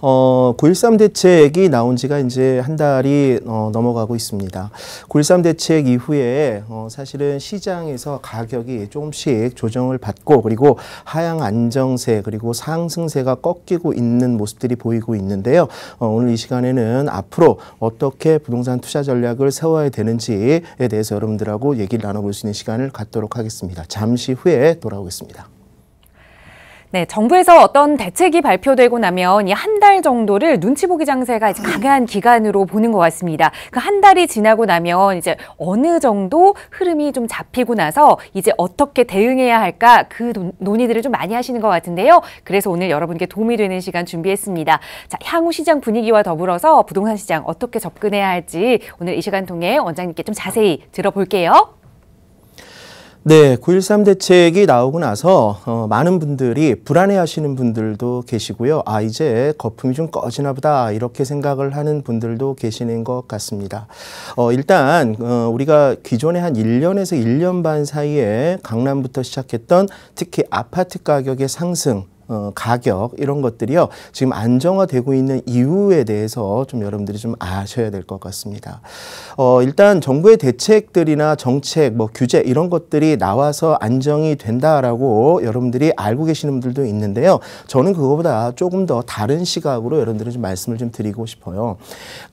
9.13 대책이 나온 지가 이제 한 달이 넘어가고 있습니다. 9.13 대책 이후에 사실은 시장에서 가격이 조금씩 조정을 받고 그리고 하향 안정세 그리고 상승세가 꺾이고 있는 모습들이 보이고 있는데요. 오늘 이 시간에는 앞으로 어떻게 부동산 투자 전략을 세워야 되는지에 대해서 여러분들하고 얘기를 나눠볼 수 있는 시간을 갖도록 하겠습니다. 잠시 후에 돌아오겠습니다. 네, 정부에서 어떤 대책이 발표되고 나면 이 한 달 정도를 눈치 보기 장세가 이제 강한 기간으로 보는 것 같습니다. 그 한 달이 지나고 나면 이제 어느 정도 흐름이 좀 잡히고 나서 이제 어떻게 대응해야 할까 그 논의들을 좀 많이 하시는 것 같은데요. 그래서 오늘 여러분께 도움이 되는 시간 준비했습니다. 자, 향후 시장 분위기와 더불어서 부동산 시장 어떻게 접근해야 할지 오늘 이 시간 통해 원장님께 좀 자세히 들어볼게요. 네, 9.13 대책이 나오고 나서 많은 분들이 불안해하시는 분들도 계시고요. 아, 이제 거품이 좀 꺼지나 보다 이렇게 생각을 하는 분들도 계시는 것 같습니다. 일단 우리가 기존에 한 1년에서 1년 반 사이에 강남부터 시작했던 특히 아파트 가격의 상승 가격 이런 것들이요 지금 안정화되고 있는 이유에 대해서 좀 여러분들이 좀 아셔야 될 것 같습니다. 일단 정부의 대책들이나 정책, 규제 이런 것들이 나와서 안정이 된다라고 여러분들이 알고 계시는 분들도 있는데요. 저는 그거보다 조금 더 다른 시각으로 여러분들이 좀 말씀을 좀 드리고 싶어요.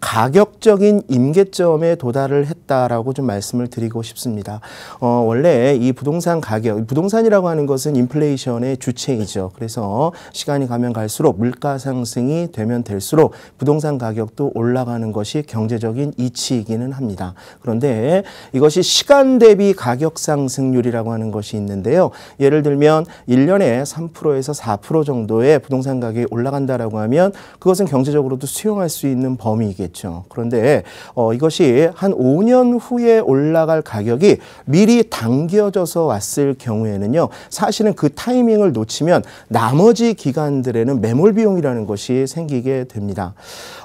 가격적인 임계점에 도달을 했다라고 좀 말씀을 드리고 싶습니다. 원래 이 부동산 가격, 부동산이라고 하는 것은 인플레이션의 주체이죠. 그래서 시간이 가면 갈수록 물가 상승이 되면 될수록 부동산 가격도 올라가는 것이 경제적인 이치이기는 합니다. 그런데 이것이 시간 대비 가격 상승률이라고 하는 것이 있는데요. 예를 들면 1년에 3%에서 4% 정도의 부동산 가격이 올라간다라고 하면 그것은 경제적으로도 수용할 수 있는 범위이겠죠. 그런데 이것이 한 5년 후에 올라갈 가격이 미리 당겨져서 왔을 경우에는요. 사실은 그 타이밍을 놓치면 나머지 기간들에는 매몰 비용이라는 것이 생기게 됩니다.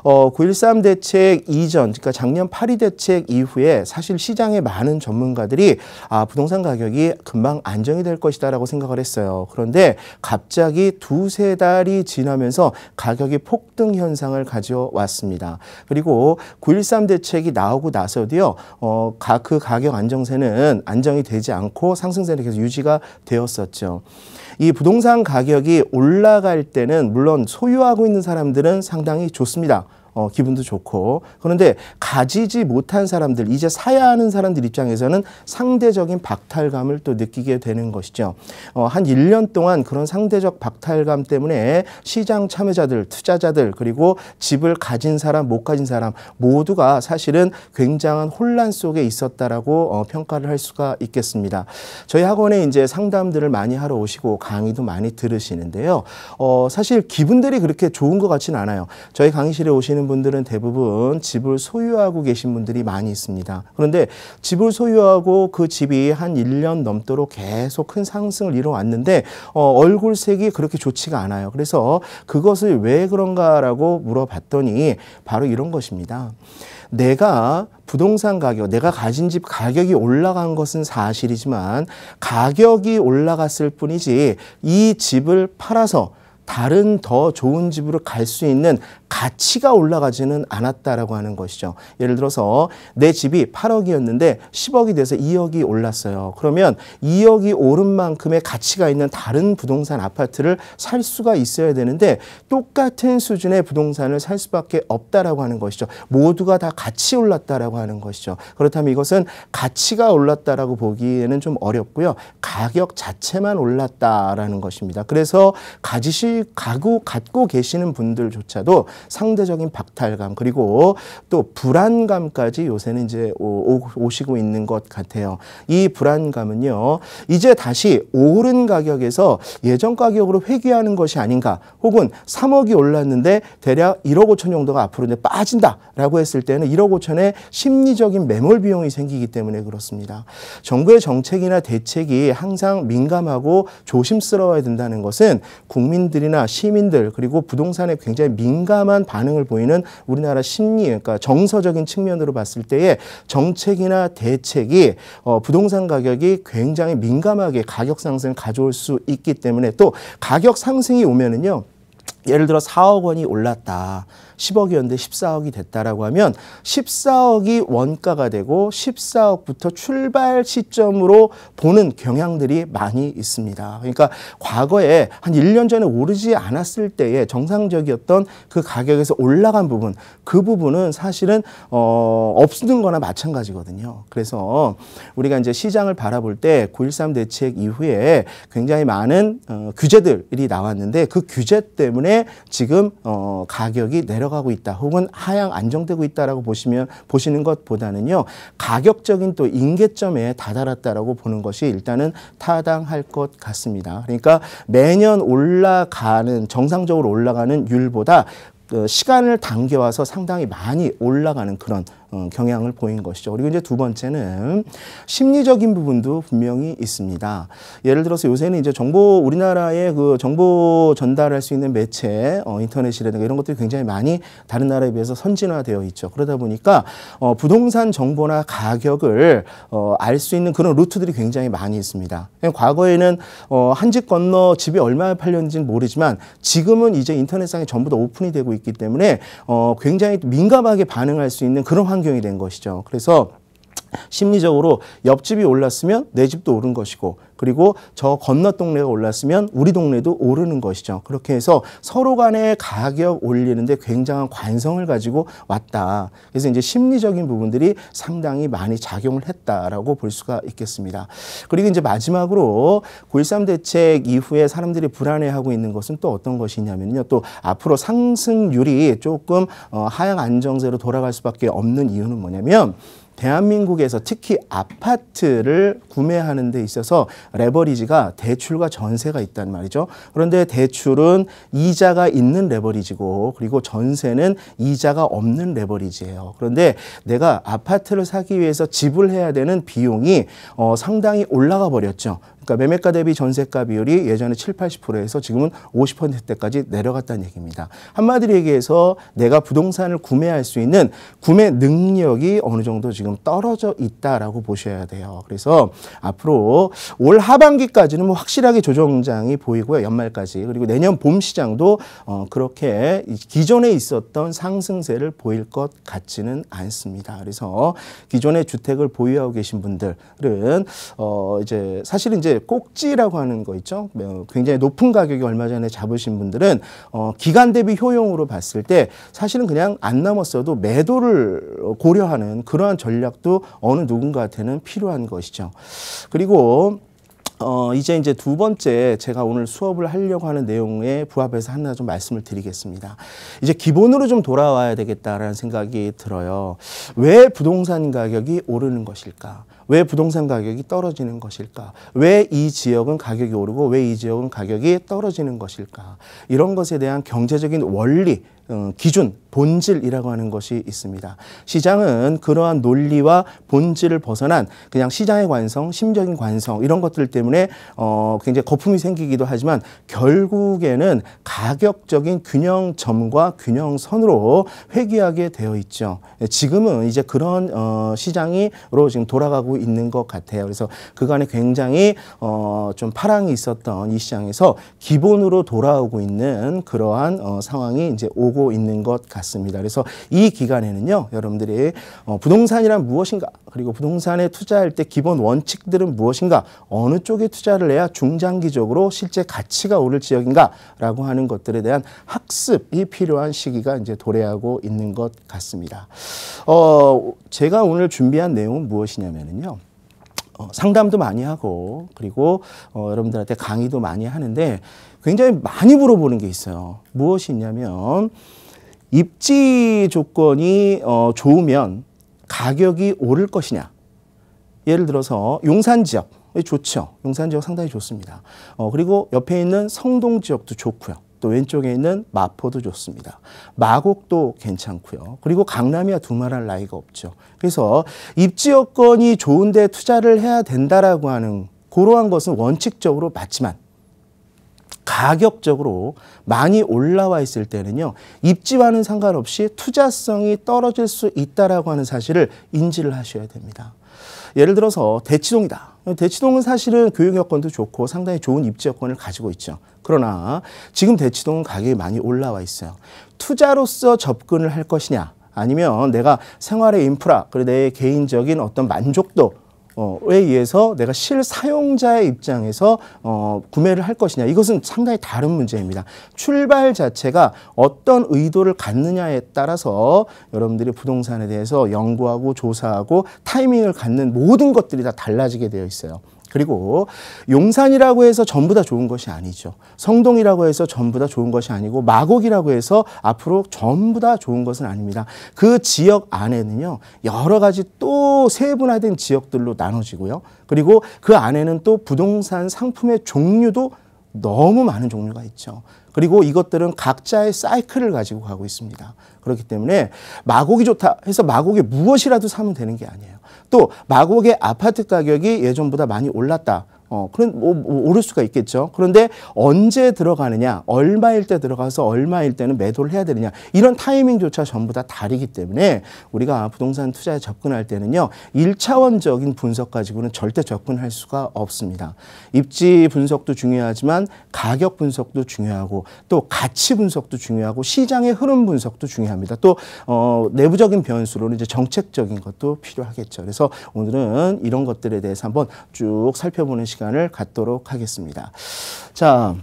9.13 대책 이전, 그러니까 작년 8.2 대책 이후에 사실 시장의 많은 전문가들이 부동산 가격이 금방 안정이 될 것이다라고 생각을 했어요. 그런데 갑자기 두세 달이 지나면서 가격이 폭등 현상을 가져왔습니다. 그리고 9.13 대책이 나오고 나서도요, 그 가격 안정세는 안정이 되지 않고 상승세는 계속 유지가 되었었죠. 이 부동산 가격이 올라갈 때는 물론 소유하고 있는 사람들은 상당히 좋습니다. 기분도 좋고. 그런데 가지지 못한 사람들, 이제 사야 하는 사람들 입장에서는 상대적인 박탈감을 또 느끼게 되는 것이죠. 한 1년 동안 그런 상대적 박탈감 때문에 시장 참여자들, 투자자들, 그리고 집을 가진 사람, 못 가진 사람 모두가 사실은 굉장한 혼란 속에 있었다라고 평가를 할 수가 있겠습니다. 저희 학원에 이제 상담들을 많이 하러 오시고 강의도 많이 들으시는데요. 사실 기분들이 그렇게 좋은 것 같지는 않아요. 저희 강의실에 오시는 분들은 대부분 집을 소유하고 계신 분들이 많이 있습니다. 그런데 집을 소유하고 그 집이 한 1년 넘도록 계속 큰 상승을 이뤄왔는데 얼굴색이 그렇게 좋지가 않아요. 그래서 그것을 왜 그런가라고 물어봤더니 바로 이런 것입니다. 내가 부동산 가격, 내가 가진 집 가격이 올라간 것은 사실이지만 가격이 올라갔을 뿐이지 이 집을 팔아서 다른 더 좋은 집으로 갈 수 있는 가치가 올라가지는 않았다라고 하는 것이죠. 예를 들어서 내 집이 8억이었는데 10억이 돼서 2억이 올랐어요. 그러면 2억이 오른 만큼의 가치가 있는 다른 부동산 아파트를 살 수가 있어야 되는데 똑같은 수준의 부동산을 살 수밖에 없다라고 하는 것이죠. 모두가 다 같이 올랐다라고 하는 것이죠. 그렇다면 이것은 가치가 올랐다라고 보기에는 좀 어렵고요. 가격 자체만 올랐다라는 것입니다. 그래서 갖고 계시는 분들조차도 상대적인 박탈감 그리고 또 불안감까지 요새는 이제 오시고 있는 것 같아요. 이 불안감은요, 이제 다시 오른 가격에서 예전 가격으로 회귀하는 것이 아닌가, 혹은 3억이 올랐는데 대략 1억 5천 정도가 앞으로 이제 빠진다라고 했을 때는 1억 5천의 심리적인 매몰 비용이 생기기 때문에 그렇습니다. 정부의 정책이나 대책이 항상 민감하고 조심스러워야 된다는 것은 국민들이나 시민들 그리고 부동산에 굉장히 민감한 반응을 보이는 우리나라 심리, 그러니까 정서적인 측면으로 봤을 때의 정책이나 대책이 부동산 가격이 굉장히 민감하게 가격 상승을 가져올 수 있기 때문에 또 가격 상승이 오면은요, 예를 들어 4억 원이 올랐다. 10억이었는데 14억이 됐다라고 하면 14억이 원가가 되고 14억부터 출발 시점으로 보는 경향들이 많이 있습니다. 그러니까 과거에 한 1년 전에 오르지 않았을 때에 정상적이었던 그 가격에서 올라간 부분, 그 부분은 사실은 없는 거나 마찬가지거든요. 그래서 우리가 이제 시장을 바라볼 때 9.13 대책 이후에 굉장히 많은 규제들이 나왔는데 그 규제 때문에 지금 가격이 내려가고 있다 혹은 하향 안정되고 있다라고 보시는 것보다는요, 가격적인 또 임계점에 다다랐다라고 보는 것이 일단은 타당할 것 같습니다. 그러니까 매년 올라가는, 정상적으로 올라가는 율보다 시간을 당겨와서 상당히 많이 올라가는 그런 경향을 보인 것이죠. 그리고 이제 두 번째는 심리적인 부분도 분명히 있습니다. 예를 들어서 요새는 이제 우리나라의 그 정보 전달할 수 있는 매체, 인터넷이라든가 이런 것들이 굉장히 많이 다른 나라에 비해서 선진화되어 있죠. 그러다 보니까 부동산 정보나 가격을 알 수 있는 그런 루트들이 굉장히 많이 있습니다. 과거에는 한 집 건너 집이 얼마에 팔렸는지는 모르지만 지금은 이제 인터넷상에 전부 다 오픈이 되고 있기 때문에 굉장히 민감하게 반응할 수 있는 그런 환경이 된 것이죠. 그래서 심리적으로 옆집이 올랐으면 내 집도 오른 것이고, 그리고 저 건너 동네가 올랐으면 우리 동네도 오르는 것이죠. 그렇게 해서 서로 간의 가격 올리는데 굉장한 관성을 가지고 왔다. 그래서 이제 심리적인 부분들이 상당히 많이 작용을 했다라고 볼 수가 있겠습니다. 그리고 이제 마지막으로 9.13 대책 이후에 사람들이 불안해하고 있는 것은 또 어떤 것이냐면요. 또 앞으로 상승률이 조금 하향 안정세로 돌아갈 수밖에 없는 이유는 뭐냐면, 대한민국에서 특히 아파트를 구매하는 데 있어서 레버리지가 대출과 전세가 있단 말이죠. 그런데 대출은 이자가 있는 레버리지고, 그리고 전세는 이자가 없는 레버리지예요. 그런데 내가 아파트를 사기 위해서 지불해야 되는 비용이 상당히 올라가 버렸죠. 그러니까 매매가 대비 전세가 비율이 예전에 7, 80%에서 지금은 50%대까지 내려갔다는 얘기입니다. 한마디로 얘기해서 내가 부동산을 구매할 수 있는 구매 능력이 어느 정도 지금 떨어져 있다라고 보셔야 돼요. 그래서 앞으로 올 하반기까지는 뭐 확실하게 조정장이 보이고요. 연말까지. 그리고 내년 봄 시장도 그렇게 기존에 있었던 상승세를 보일 것 같지는 않습니다. 그래서 기존의 주택을 보유하고 계신 분들은 이제 사실은 이제 꼭지라고 하는 거 있죠. 굉장히 높은 가격이 얼마 전에 잡으신 분들은 기간 대비 효용으로 봤을 때 사실은 그냥 안 남았어도 매도를 고려하는 그러한 전략도 어느 누군가한테는 필요한 것이죠. 그리고 이제 두 번째 제가 오늘 수업을 하려고 하는 내용에 부합해서 하나 좀 말씀을 드리겠습니다. 이제 기본으로 좀 돌아와야 되겠다라는 생각이 들어요. 왜 부동산 가격이 오르는 것일까? 왜 부동산 가격이 떨어지는 것일까? 왜 이 지역은 가격이 오르고 왜 이 지역은 가격이 떨어지는 것일까? 이런 것에 대한 경제적인 원리, 기준, 본질이라고 하는 것이 있습니다. 시장은 그러한 논리와 본질을 벗어난 그냥 시장의 관성, 심적인 관성 이런 것들 때문에 굉장히 거품이 생기기도 하지만 결국에는 가격적인 균형점과 균형선으로 회귀하게 되어 있죠. 지금은 이제 그런 시장으로 지금 돌아가고 있는 것 같아요. 그래서 그간에 굉장히 좀 파랑이 있었던 이 시장에서 기본으로 돌아오고 있는 그러한 상황이 이제 오고 있는 것 같습니다. 그래서 이 기간에는요, 여러분들이 부동산이란 무엇인가, 그리고 부동산에 투자할 때 기본 원칙들은 무엇인가, 어느 쪽에 투자를 해야 중장기적으로 실제 가치가 오를 지역인가라고 하는 것들에 대한 학습이 필요한 시기가 이제 도래하고 있는 것 같습니다. 제가 오늘 준비한 내용은 무엇이냐면요. 상담도 많이 하고 그리고 여러분들한테 강의도 많이 하는데 굉장히 많이 물어보는 게 있어요. 무엇이 있냐면 입지 조건이 좋으면 가격이 오를 것이냐. 예를 들어서 용산 지역 좋죠. 용산 지역 상당히 좋습니다. 그리고 옆에 있는 성동 지역도 좋고요. 또 왼쪽에 있는 마포도 좋습니다. 마곡도 괜찮고요. 그리고 강남이야 두말할 나위가 없죠. 그래서 입지 여건이 좋은데 투자를 해야 된다라고 하는 그러한 것은 원칙적으로 맞지만 가격적으로 많이 올라와 있을 때는요, 입지와는 상관없이 투자성이 떨어질 수 있다라고 하는 사실을 인지를 하셔야 됩니다. 예를 들어서 대치동이다. 대치동은 사실은 교육 여건도 좋고 상당히 좋은 입지 여건을 가지고 있죠. 그러나 지금 대치동은 가격이 많이 올라와 있어요. 투자로서 접근을 할 것이냐, 아니면 내가 생활의 인프라, 그리고 내 개인적인 어떤 만족도 에 의해서 내가 실사용자의 입장에서 구매를 할 것이냐, 이것은 상당히 다른 문제입니다. 출발 자체가 어떤 의도를 갖느냐에 따라서 여러분들이 부동산에 대해서 연구하고 조사하고 타이밍을 갖는 모든 것들이 다 달라지게 되어 있어요. 그리고 용산이라고 해서 전부 다 좋은 것이 아니죠. 성동이라고 해서 전부 다 좋은 것이 아니고 마곡이라고 해서 앞으로 전부 다 좋은 것은 아닙니다. 그 지역 안에는요, 여러 가지 또 세분화된 지역들로 나눠지고요. 그리고 그 안에는 또 부동산 상품의 종류도 너무 많은 종류가 있죠. 그리고 이것들은 각자의 사이클을 가지고 가고 있습니다. 그렇기 때문에 마곡이 좋다 해서 마곡에 무엇이라도 사면 되는 게 아니에요. 또 마곡의 아파트 가격이 예전보다 많이 올랐다. 그런 오를 수가 있겠죠. 그런데 언제 들어가느냐, 얼마일 때 들어가서 얼마일 때는 매도를 해야 되느냐, 이런 타이밍조차 전부 다 다르기 때문에 우리가 부동산 투자에 접근할 때는요, 1차원적인 분석 가지고는 절대 접근할 수가 없습니다. 입지 분석도 중요하지만 가격 분석도 중요하고, 또 가치 분석도 중요하고, 시장의 흐름 분석도 중요합니다. 또 내부적인 변수로는 이제 정책적인 것도 필요하겠죠. 그래서 오늘은 이런 것들에 대해서 한번 쭉 살펴보는 시간을 갖도록 하겠습니다. 자,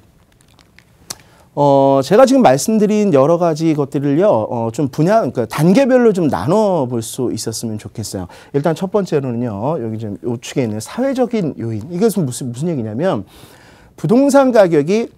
제가 지금 말씀드린 여러 가지 것들을요, 좀 그러니까 단계별로 좀 나눠볼 수 있었으면 좋겠어요. 일단 첫 번째로는요, 여기 좀 우측에 있는 사회적인 요인. 이것은 무슨 얘기냐면, 부동산 가격이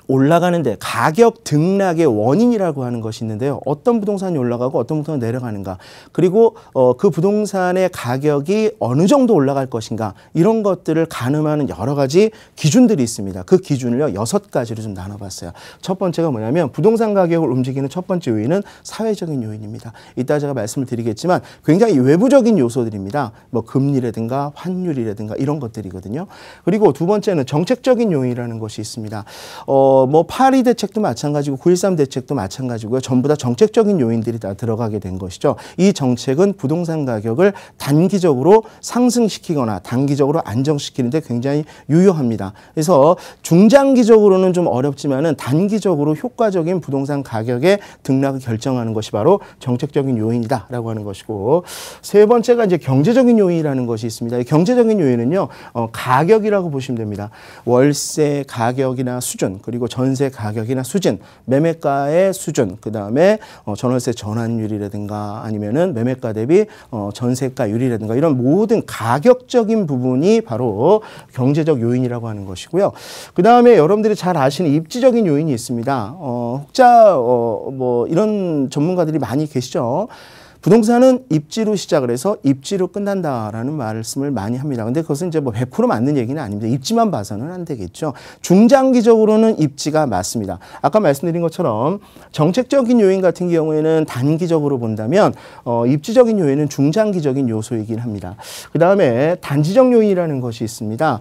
올라가는데 가격 등락의 원인이라고 하는 것이 있는데요. 어떤 부동산이 올라가고 어떤 부동산이 내려가는가, 그리고 그 부동산의 가격이 어느 정도 올라갈 것인가, 이런 것들을 가늠하는 여러 가지 기준들이 있습니다. 그 기준을요, 6가지로 좀 나눠봤어요. 첫 번째가 뭐냐면, 부동산 가격을 움직이는 첫 번째 요인은 사회적인 요인입니다. 이따 제가 말씀을 드리겠지만 굉장히 외부적인 요소들입니다. 뭐 금리라든가 환율이라든가 이런 것들이거든요. 그리고 두 번째는 정책적인 요인이라는 것이 있습니다. 뭐 파리 대책도 마찬가지고 9.13 대책도 마찬가지고요. 전부 다 정책적인 요인들이 다 들어가게 된 것이죠. 이 정책은 부동산 가격을 단기적으로 상승시키거나 단기적으로 안정시키는데 굉장히 유효합니다. 그래서 중장기적으로는 좀 어렵지만은 단기적으로 효과적인 부동산 가격의 등락을 결정하는 것이 바로 정책적인 요인이다라고 하는 것이고, 세 번째가 이제 경제적인 요인이라는 것이 있습니다. 이 경제적인 요인은요, 가격이라고 보시면 됩니다. 월세 가격이나 수준, 그리고 전세 가격이나 수준, 매매가의 수준, 그 다음에 전월세 전환율이라든가 아니면은 매매가 대비 전세가율이라든가 이런 모든 가격적인 부분이 바로 경제적 요인이라고 하는 것이고요. 그 다음에 여러분들이 잘 아시는 입지적인 요인이 있습니다. 혹자 뭐 이런 전문가들이 많이 계시죠. 부동산은 입지로 시작을 해서 입지로 끝난다라는 말씀을 많이 합니다. 근데 그것은 이제 뭐 100% 맞는 얘기는 아닙니다. 입지만 봐서는 안 되겠죠. 중장기적으로는 입지가 맞습니다. 아까 말씀드린 것처럼 정책적인 요인 같은 경우에는 단기적으로 본다면 입지적인 요인은 중장기적인 요소이긴 합니다. 그 다음에 단지적 요인이라는 것이 있습니다.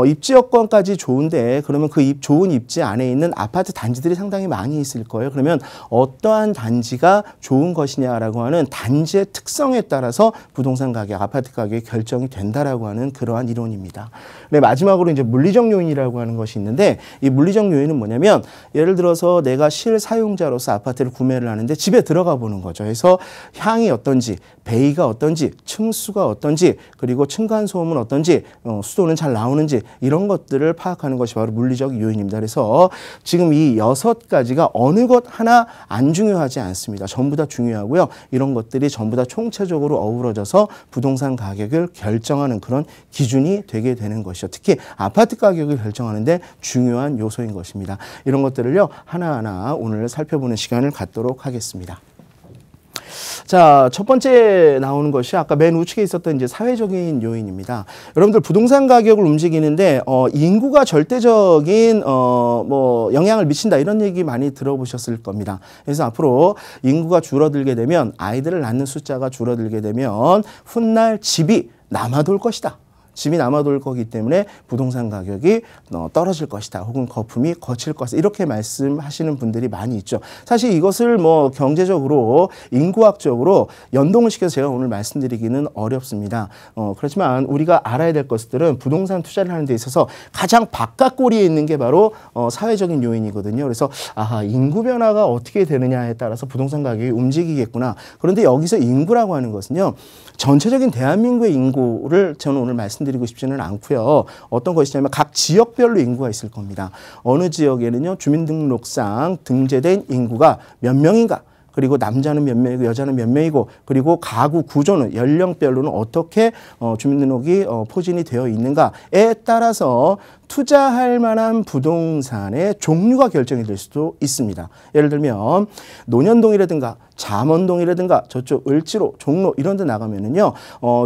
입지 여건까지 좋은데 그러면 그 좋은 입지 안에 있는 아파트 단지들이 상당히 많이 있을 거예요. 그러면 어떠한 단지가 좋은 것이냐라고 하는 단지의 특성에 따라서 부동산 가격, 아파트 가격이 결정이 된다라고 하는 그러한 이론입니다. 네, 마지막으로 이제 물리적 요인이라고 하는 것이 있는데, 이 물리적 요인은 뭐냐면, 예를 들어서 내가 실사용자로서 아파트를 구매를 하는데 집에 들어가 보는 거죠. 그래서 향이 어떤지, 베이가 어떤지, 층수가 어떤지, 그리고 층간 소음은 어떤지, 수도는 잘 나오는지, 이런 것들을 파악하는 것이 바로 물리적 요인입니다. 그래서 지금 이 6가지가 어느 것 하나 안 중요하지 않습니다. 전부 다 중요하고요. 이런 것들이 전부 다 총체적으로 어우러져서 부동산 가격을 결정하는 그런 기준이 되게 되는 것이죠. 특히 아파트 가격을 결정하는데 중요한 요소인 것입니다. 이런 것들을요, 하나하나 오늘 살펴보는 시간을 갖도록 하겠습니다. 자, 첫 번째 나오는 것이 아까 맨 우측에 있었던 이제 사회적인 요인입니다. 여러분들 부동산 가격을 움직이는데 인구가 절대적인 뭐 영향을 미친다, 이런 얘기 많이 들어보셨을 겁니다. 그래서 앞으로 인구가 줄어들게 되면, 아이들을 낳는 숫자가 줄어들게 되면 훗날 집이 남아돌 것이다. 집이 남아돌 거기 때문에 부동산 가격이 떨어질 것이다. 혹은 거품이 거칠 것이다. 이렇게 말씀하시는 분들이 많이 있죠. 사실 이것을 뭐 경제적으로 인구학적으로 연동을 시켜서 제가 오늘 말씀드리기는 어렵습니다. 그렇지만 우리가 알아야 될 것들은 부동산 투자를 하는 데 있어서 가장 바깥꼬리에 있는 게 바로 사회적인 요인이거든요. 그래서 인구 변화가 어떻게 되느냐에 따라서 부동산 가격이 움직이겠구나. 그런데 여기서 인구라고 하는 것은요. 전체적인 대한민국의 인구를 저는 오늘 말씀드리고 싶지는 않고요. 어떤 것이냐면 각 지역별로 인구가 있을 겁니다. 어느 지역에는요. 주민등록상 등재된 인구가 몇 명인가. 그리고 남자는 몇 명이고 여자는 몇 명이고 그리고 가구 구조는 연령별로는 어떻게 주민등록이 포진이 되어 있는가에 따라서 투자할 만한 부동산의 종류가 결정이 될 수도 있습니다. 예를 들면 논현동이라든가 잠원동이라든가 저쪽 을지로, 종로 이런 데 나가면은요.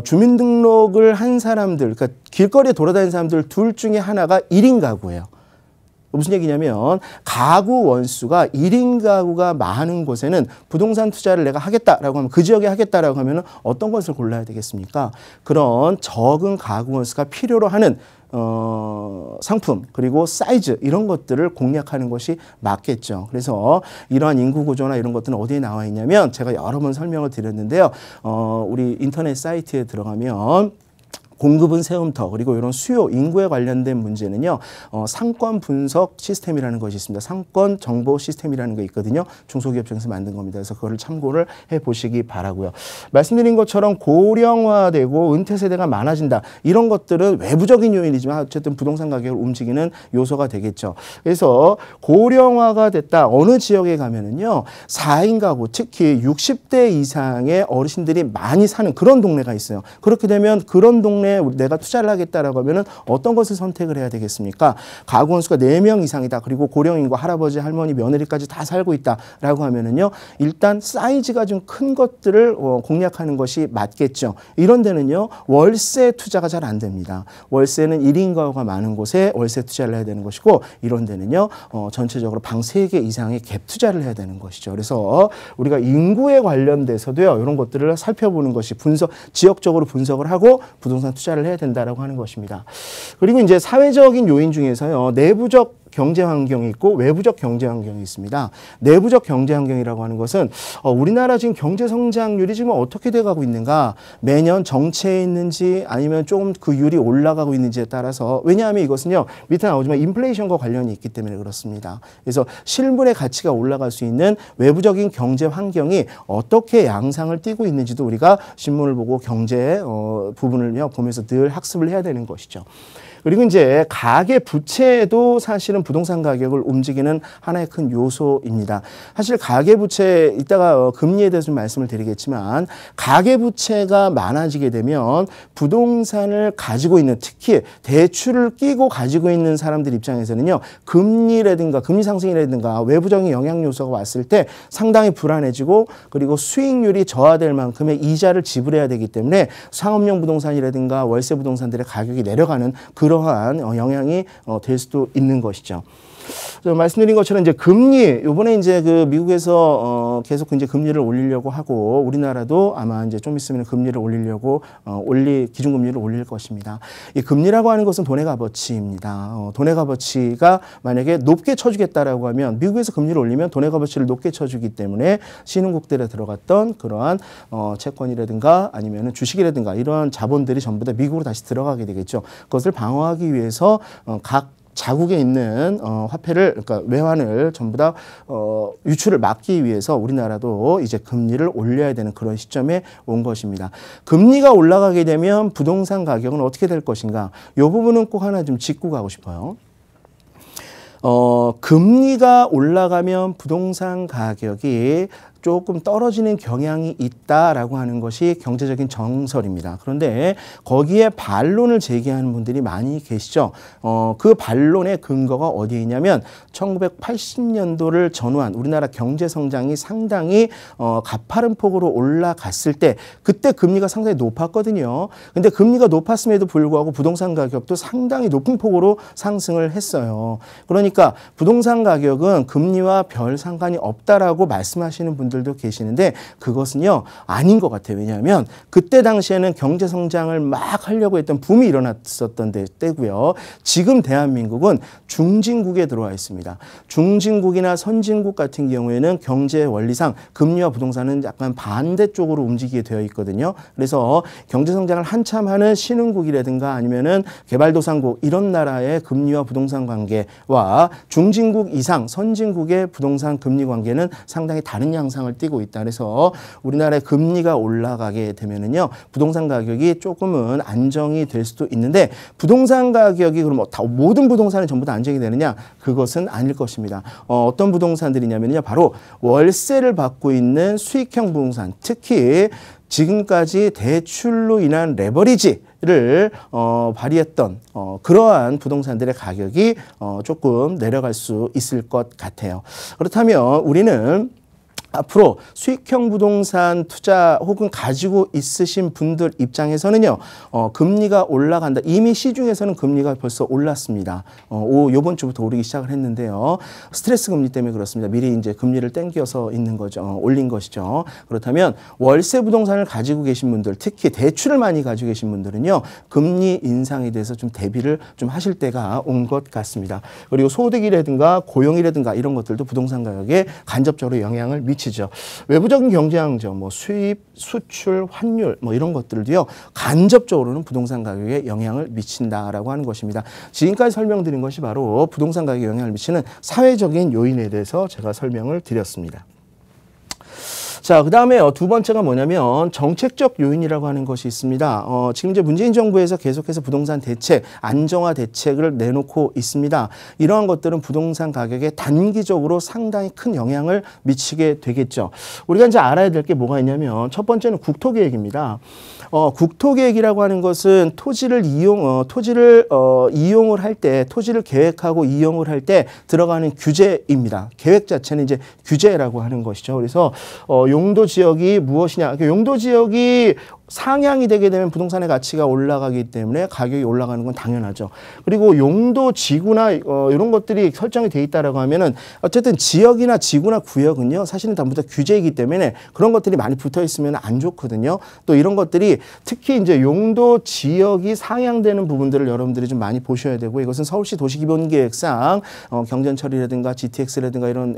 주민등록을 한 사람들, 그러니까 길거리에 돌아다니는 사람들 둘 중에 하나가 1인 가구예요. 무슨 얘기냐면 가구 원수가 1인 가구가 많은 곳에는 부동산 투자를 내가 하겠다라고 하면 그 지역에 하겠다라고 하면 어떤 것을 골라야 되겠습니까? 그런 적은 가구 원수가 필요로 하는 상품 그리고 사이즈 이런 것들을 공략하는 것이 맞겠죠. 그래서 이러한 인구 구조나 이런 것들은 어디에 나와 있냐면 제가 여러 번 설명을 드렸는데요. 우리 인터넷 사이트에 들어가면 공급은 세움터 그리고 이런 수요 인구에 관련된 문제는요. 상권 분석 시스템이라는 것이 있습니다. 상권 정보 시스템이라는 게 있거든요. 중소기업 중에서 만든 겁니다. 그래서 그거를 참고를 해보시기 바라고요. 말씀드린 것처럼 고령화되고 은퇴 세대가 많아진다. 이런 것들은 외부적인 요인이지만 어쨌든 부동산 가격을 움직이는 요소가 되겠죠. 그래서 고령화가 됐다. 어느 지역에 가면은요. 4인 가구 특히 60대 이상의 어르신들이 많이 사는 그런 동네가 있어요. 그렇게 되면 그런 동네 내가 투자를 하겠다라고 하면은 어떤 것을 선택을 해야 되겠습니까? 가구 원수가 4명 이상이다. 그리고 고령인구 할아버지, 할머니, 며느리까지 다 살고 있다라고 하면은요. 일단 사이즈가 좀 큰 것들을 공략하는 것이 맞겠죠. 이런 데는요. 월세 투자가 잘 안 됩니다. 월세는 1인 가구가 많은 곳에 월세 투자를 해야 되는 것이고 이런 데는요. 전체적으로 방 3개 이상의 갭 투자를 해야 되는 것이죠. 그래서 우리가 인구에 관련돼서도요. 이런 것들을 살펴보는 것이 지역적으로 분석을 하고 부동산 투자를 해야 된다라고 하는 것입니다. 그리고 이제 사회적인 요인 중에서요. 내부적 경제 환경이 있고 외부적 경제 환경이 있습니다. 내부적 경제 환경이라고 하는 것은 우리나라 지금 경제 성장률이 지금 어떻게 돼가고 있는가 매년 정체해 있는지 아니면 조금 그 율이 올라가고 있는지에 따라서 왜냐하면 이것은요. 밑에 나오지만 인플레이션과 관련이 있기 때문에 그렇습니다. 그래서 실물의 가치가 올라갈 수 있는 외부적인 경제 환경이 어떻게 양상을 띠고 있는지도 우리가 신문을 보고 경제 부분을요. 보면서 늘 학습을 해야 되는 것이죠. 그리고 이제 가계 부채도 사실은 부동산 가격을 움직이는 하나의 큰 요소입니다. 사실 가계 부채 이따가 금리에 대해서 좀 말씀을 드리겠지만 가계 부채가 많아지게 되면 부동산을 가지고 있는 특히 대출을 끼고 가지고 있는 사람들 입장에서는요. 금리라든가 금리 상승이라든가 외부적인 영향 요소가 왔을 때 상당히 불안해지고 그리고 수익률이 저하될 만큼의 이자를 지불해야 되기 때문에 상업용 부동산이라든가 월세 부동산들의 가격이 내려가는 그러한 영향이 될 수도 있는 것이죠. 말씀드린 것처럼 이제 금리 이번에 이제 그 미국에서 계속 이제 금리를 올리려고 하고 우리나라도 아마 이제 좀 있으면 금리를 올리려고 기준금리를 올릴 것입니다. 이 금리라고 하는 것은 돈의 값어치입니다. 돈의 값어치가 만약에 높게 쳐주겠다라고 하면 미국에서 금리를 올리면 돈의 값어치를 높게 쳐주기 때문에 신흥국들에 들어갔던 그러한 채권이라든가 아니면은 주식이라든가 이러한 자본들이 전부 다 미국으로 다시 들어가게 되겠죠. 그것을 방어하기 위해서 각 자국에 있는 화폐를 그러니까 외환을 전부 다 유출을 막기 위해서 우리나라도 이제 금리를 올려야 되는 그런 시점에 온 것입니다. 금리가 올라가게 되면 부동산 가격은 어떻게 될 것인가? 이 부분은 꼭 하나 좀 짚고 가고 싶어요. 금리가 올라가면 부동산 가격이 조금 떨어지는 경향이 있다라고 하는 것이 경제적인 정설입니다. 그런데 거기에 반론을 제기하는 분들이 많이 계시죠. 그 반론의 근거가 어디에 있냐면 1980년도를 전후한 우리나라 경제 성장이 상당히 가파른 폭으로 올라갔을 때 그때 금리가 상당히 높았거든요. 근데 금리가 높았음에도 불구하고 부동산 가격도 상당히 높은 폭으로 상승을 했어요. 그러니까 부동산 가격은 금리와 별 상관이 없다라고 말씀하시는 분들 분들도 계시는데 그것은요 아닌 것 같아요. 왜냐하면 그때 당시에는 경제 성장을 막 하려고 했던 붐이 일어났었던 때고요. 지금 대한민국은 중진국에 들어와 있습니다. 중진국이나 선진국 같은 경우에는 경제 원리상 금리와 부동산은 약간 반대쪽으로 움직이게 되어 있거든요. 그래서 경제 성장을 한참 하는 신흥국이라든가 아니면은 개발도상국 이런 나라의 금리와 부동산 관계와 중진국 이상 선진국의 부동산 금리 관계는 상당히 다른 양상을 띠고 있다. 그래서 우리나라의 금리가 올라가게 되면은요 부동산 가격이 조금은 안정이 될 수도 있는데 부동산 가격이 그럼 모든 부동산이 전부 다 안정이 되느냐? 그것은 아닐 것입니다. 어떤 부동산들이냐면요 바로 월세를 받고 있는 수익형 부동산, 특히 지금까지 대출로 인한 레버리지를 발휘했던 그러한 부동산들의 가격이 조금 내려갈 수 있을 것 같아요. 그렇다면 우리는 앞으로 수익형 부동산 투자 혹은 가지고 있으신 분들 입장에서는요, 금리가 올라간다. 이미 시중에서는 금리가 벌써 올랐습니다. 요번 주부터 오르기 시작을 했는데요. 스트레스 금리 때문에 그렇습니다. 미리 이제 금리를 땡겨서 있는 거죠. 올린 것이죠. 그렇다면 월세 부동산을 가지고 계신 분들, 특히 대출을 많이 가지고 계신 분들은요, 금리 인상에 대해서 좀 대비를 좀 하실 때가 온 것 같습니다. 그리고 소득이라든가 고용이라든가 이런 것들도 부동산 가격에 간접적으로 영향을 미치죠. 외부적인 경제항조, 뭐 수입, 수출, 환율, 뭐 이런 것들도요, 간접적으로는 부동산 가격에 영향을 미친다라고 하는 것입니다. 지금까지 설명드린 것이 바로 부동산 가격에 영향을 미치는 사회적인 요인에 대해서 제가 설명을 드렸습니다. 자, 그 다음에 두 번째가 뭐냐면 정책적 요인이라고 하는 것이 있습니다. 지금 이제 문재인 정부에서 계속해서 부동산 대책, 안정화 대책을 내놓고 있습니다. 이러한 것들은 부동산 가격에 단기적으로 상당히 큰 영향을 미치게 되겠죠. 우리가 이제 알아야 될 게 뭐가 있냐면 첫 번째는 국토계획입니다. 국토계획이라고 하는 것은 토지를 이용을 할 때, 토지를 계획하고 이용을 할 때 들어가는 규제입니다. 계획 자체는 이제 규제라고 하는 것이죠. 그래서 용도 지역이 무엇이냐? 용도 지역이 상향이 되게 되면 부동산의 가치가 올라가기 때문에 가격이 올라가는 건 당연하죠. 그리고 용도 지구나 이런 것들이 설정이 돼 있다라고 하면은 어쨌든 지역이나 지구나 구역은요 사실은 전부 다 규제이기 때문에 그런 것들이 많이 붙어 있으면 안 좋거든요. 또 이런 것들이 특히 이제 용도 지역이 상향되는 부분들을 여러분들이 좀 많이 보셔야 되고 이것은 서울시 도시기본계획상 경전철이라든가 GTX라든가 이런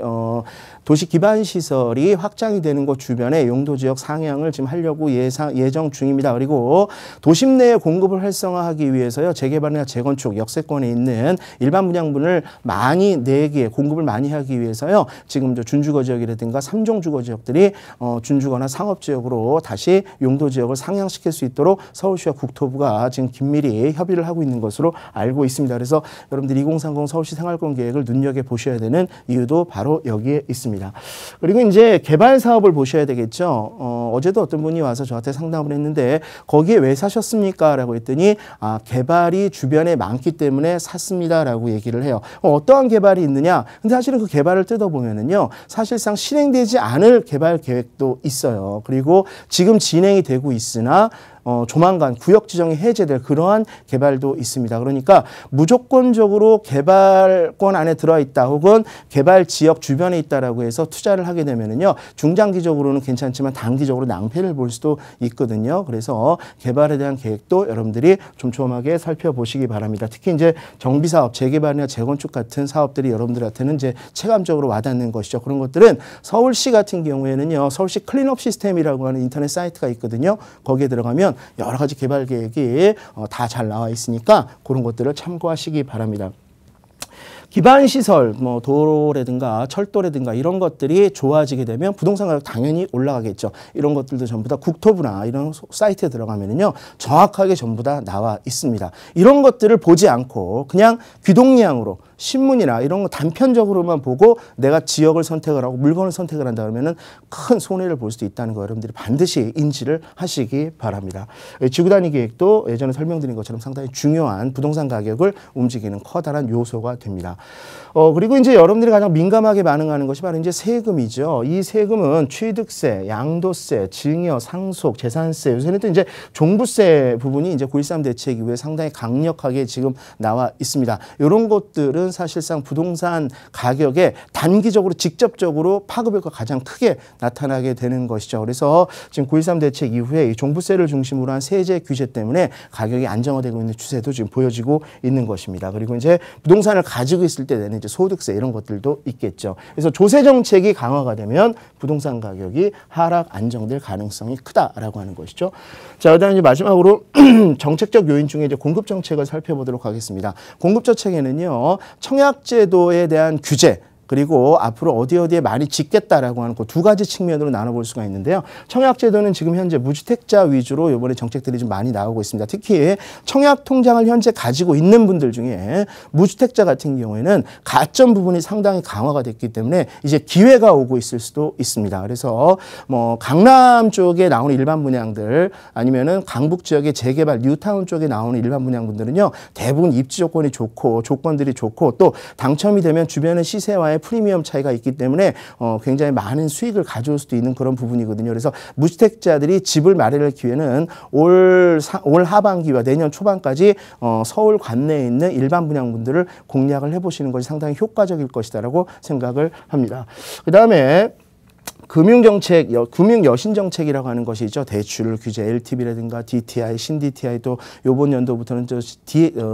도시 기반 시설이 확장이 되는 곳 주변에 용도 지역 상향을 지금 하려고 예정 중입니다. 그리고 도심 내에 공급을 활성화하기 위해서요. 재개발이나 재건축, 역세권에 있는 일반 분양분을 많이 내기에 공급을 많이 하기 위해서요. 지금 준주거 지역이라든가 3종 주거 지역들이 준주거나 상업 지역으로 다시 용도 지역을 상향시킬 수 있도록 서울시와 국토부가 지금 긴밀히 협의를 하고 있는 것으로 알고 있습니다. 그래서 여러분들 2030 서울시 생활권 계획을 눈여겨 보셔야 되는 이유도 바로 여기에 있습니다. 그리고 이제 개발 사업을 보셔야 되겠죠. 어제도 어떤 분이 와서 저한테 상담을 했는데 거기에 왜 사셨습니까? 라고 했더니 개발이 주변에 많기 때문에 샀습니다. 라고 얘기를 해요. 어떠한 개발이 있느냐? 근데 사실은 그 개발을 뜯어보면은요. 사실상 실행되지 않을 개발 계획도 있어요. 그리고 지금 진행이 되고 있으나 조만간 구역 지정이 해제될 그러한 개발도 있습니다. 그러니까 무조건적으로 개발권 안에 들어와 있다 혹은 개발 지역 주변에 있다라고 해서 투자를 하게 되면은요. 중장기적으로는 괜찮지만 단기적으로 낭패를 볼 수도 있거든요. 그래서 개발에 대한 계획도 여러분들이 촘촘하게 살펴보시기 바랍니다. 특히 이제 정비사업, 재개발이나 재건축 같은 사업들이 여러분들한테는 이제 체감적으로 와닿는 것이죠. 그런 것들은 서울시 같은 경우에는요. 서울시 클린업 시스템이라고 하는 인터넷 사이트가 있거든요. 거기에 들어가면 여러 가지 개발 계획이 다 잘 나와 있으니까 그런 것들을 참고하시기 바랍니다. 기반시설, 뭐 도로라든가 철도라든가 이런 것들이 좋아지게 되면 부동산 가격 당연히 올라가겠죠. 이런 것들도 전부 다 국토부나 이런 사이트에 들어가면은요 정확하게 전부 다 나와 있습니다. 이런 것들을 보지 않고 그냥 귀동량으로 신문이나 이런 거 단편적으로만 보고 내가 지역을 선택을 하고 물건을 선택을 한다 그러면은 큰 손해를 볼 수도 있다는 거 여러분들이 반드시 인지를 하시기 바랍니다. 지구단위 계획도 예전에 설명드린 것처럼 상당히 중요한 부동산 가격을 움직이는 커다란 요소가 됩니다. 그리고 이제 여러분들이 가장 민감하게 반응하는 것이 바로 이제 세금이죠. 이 세금은 취득세, 양도세, 증여, 상속, 재산세, 요새는 또 이제 종부세 부분이 이제 9.13 대책 이후에 상당히 강력하게 지금 나와 있습니다. 이런 것들은 것들은 사실상 부동산 가격에 단기적으로 직접적으로 파급효과가 가장 크게 나타나게 되는 것이죠. 그래서 지금 9.13 대책 이후에 이 종부세를 중심으로 한 세제 규제 때문에 가격이 안정화되고 있는 추세도 지금 보여지고 있는 것입니다. 그리고 이제 부동산을 가지고 있을 때 내는 이제 소득세 이런 것들도 있겠죠. 그래서 조세 정책이 강화가 되면 부동산 가격이 하락 안정될 가능성이 크다라고 하는 것이죠. 자, 그다음에 이제 마지막으로 정책적 요인 중에 이제 공급 정책을 살펴보도록 하겠습니다. 공급 정책에는요, 청약제도에 대한 규제, 그리고 앞으로 어디에 많이 짓겠다라고 하는 그 두 가지 측면으로 나눠볼 수가 있는데요. 청약제도는 지금 현재 무주택자 위주로 이번에 정책들이 좀 많이 나오고 있습니다. 특히 청약통장을 현재 가지고 있는 분들 중에 무주택자 같은 경우에는 가점 부분이 상당히 강화가 됐기 때문에 이제 기회가 오고 있을 수도 있습니다. 그래서 뭐 강남 쪽에 나오는 일반 분양들 아니면은 강북 지역의 재개발 뉴타운 쪽에 나오는 일반 분양분들은요, 대부분 입지 조건이 좋고 조건들이 좋고 또 당첨이 되면 주변의 시세와의 프리미엄 차이가 있기 때문에 굉장히 많은 수익을 가져올 수도 있는 그런 부분이거든요. 그래서 무주택자들이 집을 마련할 기회는 올 하반기와 내년 초반까지 서울 관내에 있는 일반 분양분들을 공략을 해보시는 것이 상당히 효과적일 것이다라고 생각을 합니다. 그 다음에 금융정책, 금융여신정책이라고 하는 것이 있죠. 대출 규제, LTV라든가 DTI, 신DTI 또 요번 연도부터는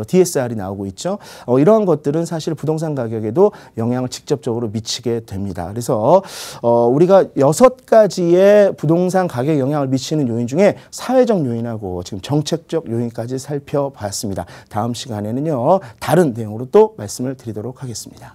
DSR이 나오고 있죠. 이러한 것들은 사실 부동산 가격에도 영향을 직접적으로 미치게 됩니다. 그래서 우리가 6가지의 부동산 가격에 영향을 미치는 요인 중에 사회적 요인하고 지금 정책적 요인까지 살펴봤습니다. 다음 시간에는요, 다른 내용으로 또 말씀을 드리도록 하겠습니다.